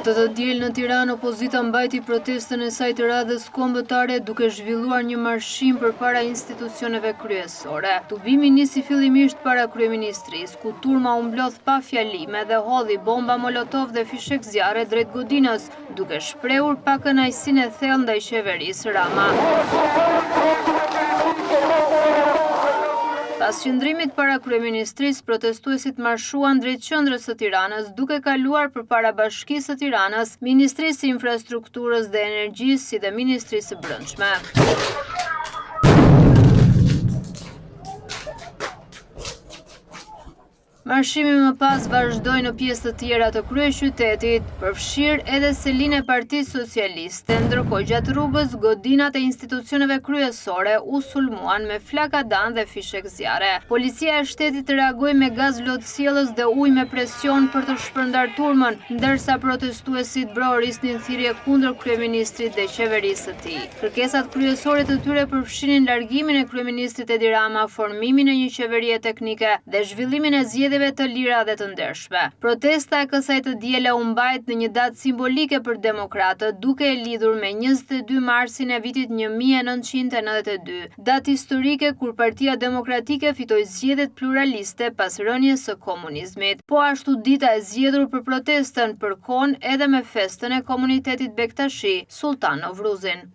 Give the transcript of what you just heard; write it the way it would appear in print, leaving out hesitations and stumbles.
Të diel në Tiranë, opozita mbajti protestën e saj të radhës kombëtare duke zhvilluar një marshim përpara institucioneve kryesore. Tubimi nisi fillimisht para kryeministrisë, ku turma u mblodh pa fjalime dhe hodhi bomba molotov dhe fishek zjarre drejt godinës, duke shprehur pakënaqësinë e thellë ndaj qeverisë Rama. Pas qëndrimit para kryeministrisë, protestuesit marshuan drejt qendrës së Tiranës, duke kaluar përpara Bashkisë së Tiranës, Ministrisë së Infrastrukturës dhe Energjisë, si dhe Ministrisë së Brendshme. Marshimi më pas vazhdoi në pjesë të tjera të kryeqytetit, përfshirë edhe selinë e Partisë Socialiste, ndërkohë gjatë rrugës godinat e institucioneve kryesore u sulmuan me flakadan dhe fishek zjarre. Policia e shtetit reagoi me gaz lotësjellës dhe ujë me presion për të shpërndar turmën, ndërsa protestuesit brorisnin thirrje kundër kryeministrit dhe qeverisë së tij. Kërkesat kryesore të tyre përfshinin largimin e kryeministrit Edi Rama, formimin e një qeverie teknike dhe zhvillimin e zgjedhjeve të lira dhe të ndershme. Protesta e kësaj të diele u mbajt në një datë simbolike për demokratët, duke e lidhur me 22 marsin e vitit 1992, datë historike kur Partia Demokratike fitoi zgjedhjet pluraliste pas rënies së komunizmit. Po ashtu dita e zgjedhur për protestën përkon edhe me festën e komunitetit Bektashi, Sultan Novruzin.